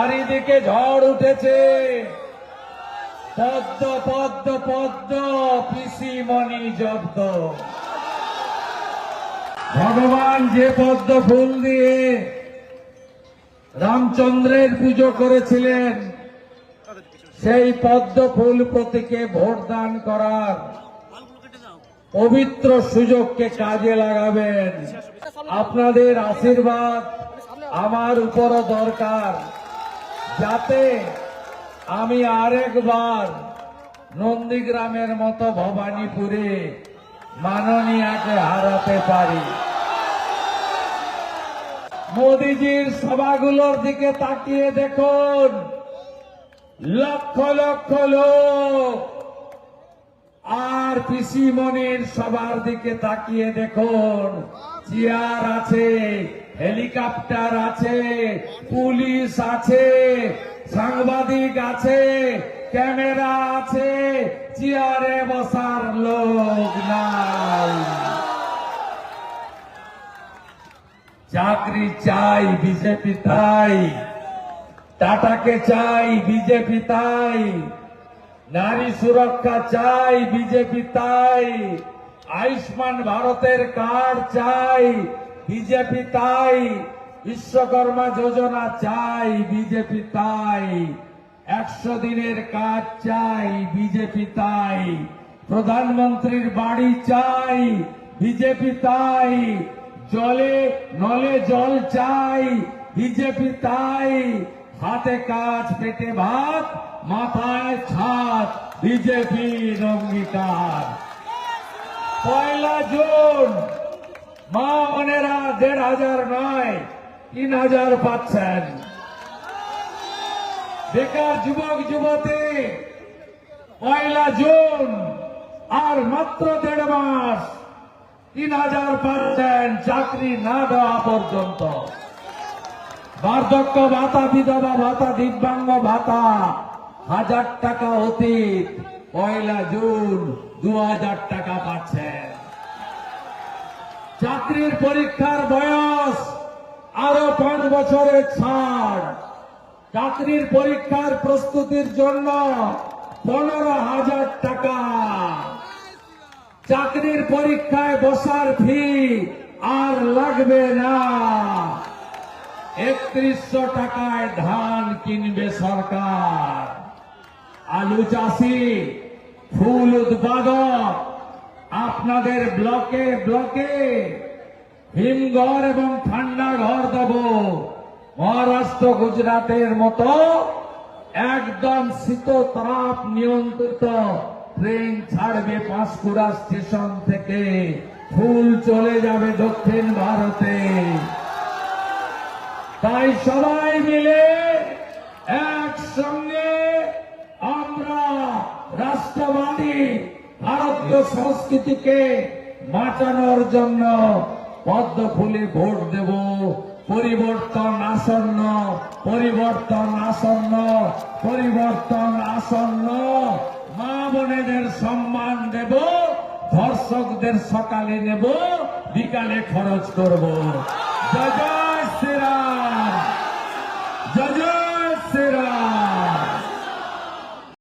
চারিদিকে ঝড় উঠেছে। পদ্ম পদ্ম পদ্ম পিসিমণি জব্দ। ভগবান যে পদ্ম ফুল দিয়ে রামচন্দ্রের পুজো করেছিলেন, সেই পদ্ম ফুল প্রতীকে ভোট দান করার পবিত্র সুযোগকে কাজে লাগাবেন। আপনাদের আশীর্বাদ আমার উপরও দরকার, যাতে আমি আরেকবার নন্দীগ্রামের মতো ভবানীপুরে মাননীয়াকে হারাতে পারি। মোদিজির সভাগুলোর দিকে তাকিয়ে দেখুন, লক্ষ লক্ষ লোক। আর পিসিমণির সবার দিকে তাকিয়ে দেখুন, চেয়ার আছে, হেলিকপ্টার আছে, পুলিশ আছে, সাংবাদিক আছে, ক্যামেরা আছে, চেয়ারে বসার লোক নাই। চাকরি চাই বিজেপি তাই, টাটাকে চাই বিজেপি তাই, নারী সুরক্ষা চাই বিজেপি তাই, আয়ুষ্মান ভারতের কার্ড চাই বিজেপি তাই, বিশ্বকর্মা যোজনা চাই বিজেপি তাই, 100 দিনের কাজ চাই বিজেপি তাই, প্রধানমন্ত্রীর বাড়ি চাই বিজেপি তাই, জলে নলে জল চাই বিজেপি তাই, হাতে কাজ পেটে ভাত মাথায় ছাদ বিজেপির অঙ্গীকার। 1 জুন মা বোনেরা 1500 নয় 3000 পাচ্ছেন। বেকার যুবক যুবতী 1 জুন আর মাত্র 1.5 মাস 3000 পাচ্ছেন চাকরি না দেওয়া পর্যন্ত। বার্ধক্য ভাতা, বিধবা ভাতা, দিব্যাঙ্গ ভাতা 1000 টাকা অতীত, 1 জুন 2000 টাকা পাচ্ছেন। চাকরির পরীক্ষার বয়স আরো 5 বছরের ছাড়। চাকরির পরীক্ষার প্রস্তুতির জন্য 15,000 টাকা। চাকরির পরীক্ষায় বসার ফি আর লাগবে না। 3100 টাকায় ধান কিনবে সরকার। আলু চাষি, ফুল উৎপাদক, আপনাদের ব্লকে ব্লকে হিমঘর এবং ঠান্ডা ঘর দেব। মহারাষ্ট্র গুজরাটের মতো একদম শীত তাপ নিয়ন্ত্রিত ট্রেন ছাড়বে পাঁশকুড়া স্টেশন থেকে, ফুল চলে যাবে দক্ষিণ ভারতে। তাই সবাই মিলে একসঙ্গে আমরা রাষ্ট্রবাদী ভারতীয় সংস্কৃতিকে বাঁচানোর জন্য পদ্ম ফুলে ভোট দেব। পরিবর্তন আসন্ন, পরিবর্তন আসন্ন, পরিবর্তন আসন্ন। মা বোনেদের সম্মান দেব, ধর্ষকদের সকালে নেব, বিকালে খরচ করব। জয় জয় শ্রীরাম, জয় জয়।